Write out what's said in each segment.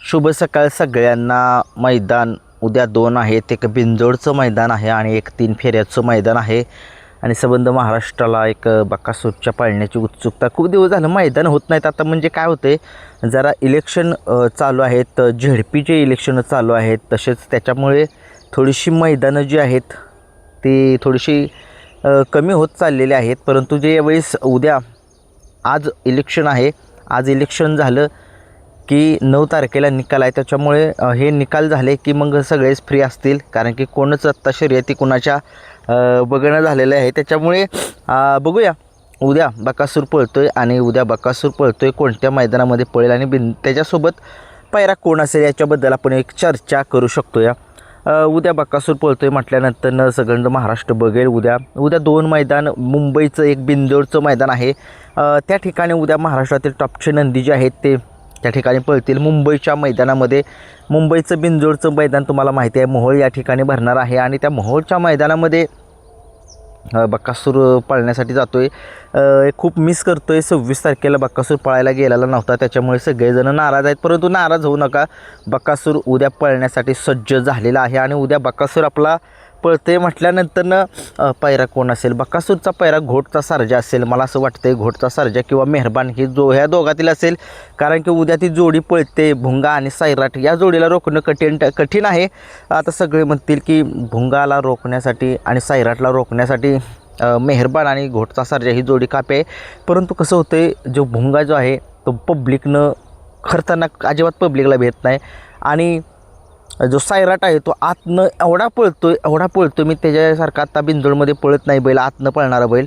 शुभ सकाळ सगळ्यांना। मैदान उद्या 2 आहेत, एक बिंजोडचं मैदान आहे आणि एक 3 फेऱ्याचं मैदान आहे आणि संबंध महाराष्ट्राला एक बकासूरच्या पाळण्याची उत्सुकता। खूप दिवस झालं मैदान होत नाहीत। आता म्हणजे काय होते, जरा इलेक्शन चालू आहेत, झेडपीचे इलेक्शन चालू आहेत, तसेच त्याच्यामुळे थोडीशी मैदानं जी आहेत ती थोडीशी कमी होत चाललेली आहेत। परंतु जे यावेळेस उद्या आज इलेक्शन आहे, आज इलेक्शन झालं की 9 तारखेला निकाल आहे, त्याच्यामुळे हे निकाल झाले की मग सगळेच फ्री असतील, कारण की कोणच आत्ता शर्यती कुणाच्या बघणं झालेलं आहे। त्याच्यामुळे बघूया उद्या बकासूर पळतोय आणि उद्या बकासूर पळतोय कोणत्या मैदानामध्ये पळेल आणि त्याच्यासोबत पायरा कोण असेल याच्याबद्दल आपण एक चर्चा करू शकतो। उद्या बकासूर पळतोय म्हटल्यानंतर न सगळं महाराष्ट्र बघेल। उद्या 2 मैदान, मुंबईचं एक बिंजोडचं मैदान आहे, त्या ठिकाणी उद्या महाराष्ट्रातील टॉपचे नंदी जे आहेत ते त्या ठिकाणी पळतील। मुंबईच्या मैदानामध्ये, मुंबईचं बिंजोडचं मैदान तुम्हाला माहिती आहे मोहोळ या ठिकाणी भरणार आहे आणि त्या मोहोळच्या मैदानामध्ये बकासूर पळण्यासाठी जातोय। खूप मिस करतोय। 26 तारखेला बकासूर पळायला गेलेला नव्हता, त्याच्यामुळे सगळेजण नाराज आहेत, परंतु नाराज होऊ नका, बकासूर उद्या पळण्यासाठी सज्ज झालेला आहे आणि उद्या बकासूर आपला पळते म्हटल्यानंतर पायरा कोण असेल? बकासूरचा पायरा घोटचा सर्जा असेल, मला असं वाटतंय घोटचा सर्जा किंवा मेहरबान ही ह्या दोघातील असेल, कारण की उद्या ती जोडी पळते भुंगा आणि सायराट, या जोडीला रोखणं कठीण आहे। आता सगळे म्हणतील की भुंगाला रोखण्यासाठी आणि सायराटला रोखण्यासाठी मेहरबान आणि घोटचा सर्जा ही जोडी कापी आहे, परंतु कसं होतंय, जो भुंगा जो आहे तो पब्लिकनं खतरनाक अजिबात पब्लिकला भेट नाही आणि जो सायराट आहे तो आतनं एवढा पळतोय मी त्याच्यासारखा आता बिंजोडमध्ये पळत नाही बैल, आतनं पळणारा बैल।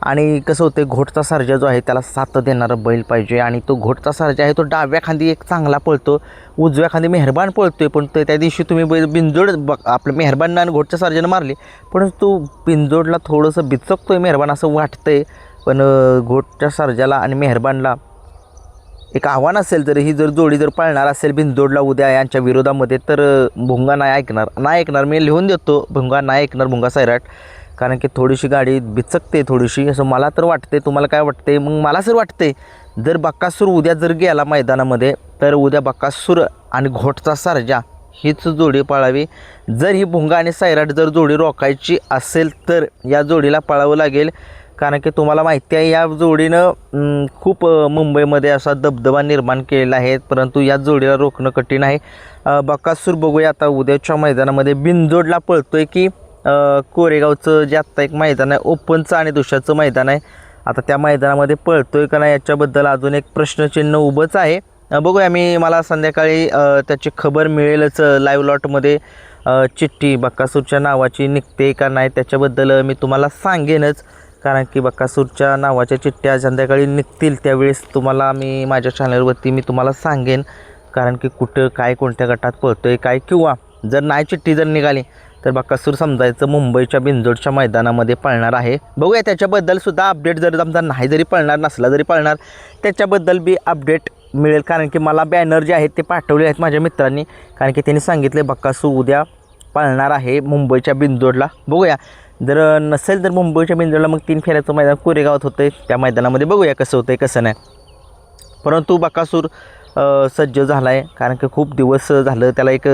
आणि कसं होतं, घोटचा सर्जा जो आहे त्याला साथ देणारा बैल पाहिजे आणि तो घोटचा सर्जा आहे तो डाव्या खांदी एक चांगला पळतो, उजव्या खांदी मेहरबान पळतोय, पण त्या दिवशी तुम्ही बिंजोड आपलं मेहरबाननं आणि घोटच्या सर्जानं मारली, परंतु बिंजोडला थोडंसं बिचकतोय मेहरबान असं वाटतंय, पण घोटच्या सर्जाला आणि मेहरबानला एक आव्हान असेल, जर जोडी जर पळणार असेल बिंजोडला उद्या यांच्या विरोधामध्ये, तर भुंगा नाही ऐकणार, मी लिहून देतो, भुंगा नाही ऐकणार, भुंगा सायराट, कारण की थोडीशी गाडी बिचकते थोडीशी, असं मला तर वाटते। तुम्हाला काय वाटते? मग मला असं वाटते, जर बकासूर उद्या जर गेला मैदानामध्ये तर उद्या बकासूर आणि घोटचा सर्जा हीच जोडी पळावी। जर ही भुंगा आणि सायराट जर जोडी रोखायची असेल तर या जोडीला पळावं लागेल, कारण की तुम्हाला माहिती आहे या जोडीनं खूप मुंबईमध्ये असा दबदबा निर्माण केलेला आहे, परंतु या जोडीला रोखणं कठीण आहे। बकासूर बघूया आता उद्याच्या मैदानामध्ये बिंजोडला पळतोय की कोरेगावचं जे आत्ता एक मैदान आहे ओपनचं आणि दुसऱ्याचं मैदान आहे, आता त्या मैदानामध्ये पळतोय का नाही याच्याबद्दल अजून एक प्रश्नचिन्ह उभंच आहे। बघूया, मला संध्याकाळी त्याची खबर मिळेलच, लाईव्ह लॉटमध्ये चिठ्ठी बकासूरच्या नावाची निघते का नाही त्याच्याबद्दल मी तुम्हाला सांगेनच, कारण की बकासूरच्या नावाच्या चिठ्ठ्या संध्याकाळी निघतील त्यावेळेस तुम्हाला मी माझ्या चॅनलवरती मी तुम्हाला सांगेन, कारण की कुठं काय कोणत्या गटात पळतोय काय, किंवा जर नाही चिठ्ठी जर निघाली तर बकासूर समजायचं मुंबईच्या बिंजोडच्या मैदानामध्ये पळणार आहे। बघूया त्याच्याबद्दल सुद्धा अपडेट, जर समजा नाही जरी पळणार नसला जरी पळणार त्याच्याबद्दल बी अपडेट मिळेल, कारण की मला बॅनर जे आहेत ते पाठवले आहेत माझ्या मित्रांनी, कारण की त्यांनी सांगितले बकासूर उद्या पळणार आहे मुंबईच्या बिंजोडला। बघूया, जर नसेल तर मुंबईच्या बिंजोडला मग 3 फेऱ्याचं मैदान कोरेगावात होतं आहे, त्या मैदानामध्ये बघूया कसं होतं आहे कसं नाही, परंतु बकासूर सज्ज झाला आहे, कारण की खूप दिवस झालं त्याला एक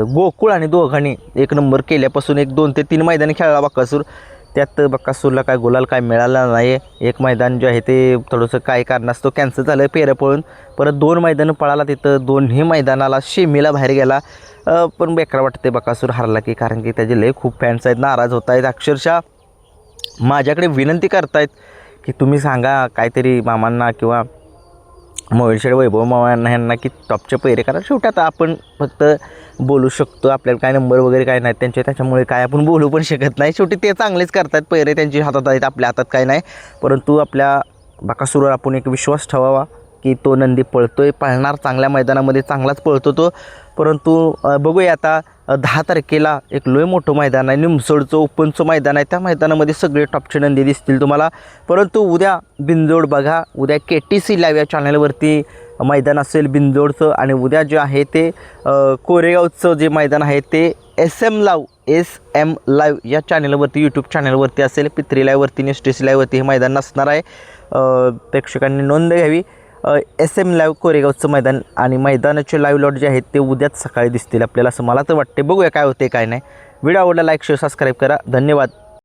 गोकुळ आणि दोघांनी 1 नंबर केल्यापासून 2 ते 3 मैदानी खेळला बकासूर, त्यात बकासूरला काय गुलाल काय मिळाला नाही। एक मैदान जे आहे ते थोडंसं काय कारणास्तव कॅन्सल झालं पेरं पळून, परत 2 मैदानं पळाला, तिथं दोन्ही मैदानाला शेमीला बाहेर गेला, पण बेकार वाटते बकासूर हरला की, कारण की त्याचे लय खूप फॅन्स आहेत, नाराज होत आहेत, अक्षरशः माझ्याकडे विनंती करतायत की तुम्ही सांगा काहीतरी मामांना किंवा मोहिलशेड वैभव मामांना ह्यांना की टॉपचे पैरे करा। शेवटी आता आपण फक्त बोलू शकतो, आपल्याला काय नंबर वगैरे काय नाही त्यांचे, त्याच्यामुळे काय आपण बोलू पण शकत नाही, शेवटी ते चांगलेच करतात, पैरे त्यांच्या हातात आहेत, आपल्या हातात काय नाही, परंतु आपल्या बकासूरवर आपण एक विश्वास ठेवावा की तो नंदी पळतोय, पळणार चांगल्या मैदानामध्ये, चांगलाच पळतो तो। परंतु बघूया आता 10 तारखेला एक लय मोठं मैदान आहे, निमसोडचं ओपनचं मैदान आहे, त्या मैदानामध्ये सगळे टॉपचे नंदी दिसतील तुम्हाला। परंतु उद्या बिंजोड बघा, उद्या KTC लाईव्ह या चॅनलवरती मैदान असेल बिंजोडचं, आणि उद्या जे आहे ते कोरेगावचं जे मैदान आहे ते SM लाईव्ह या चॅनलवरती यूट्यूब चॅनलवरती असेल, पित्री लाईव्हवरती STC लाईव्हवरती हे मैदान नसणार आहे, प्रेक्षकांनी नोंद घ्यावी। SM लाईव्ह कोरेगावचं मैदान आणि मैदानाचे लाईव्ह लॉट जे आहेत ते उद्याच सकाळी दिसतील आपल्याला, असं मला तर वाटते. बघूया काय होते काय नाही. व्हिडिओ आवडला लाईक शेअर सबस्क्राईब करा. धन्यवाद.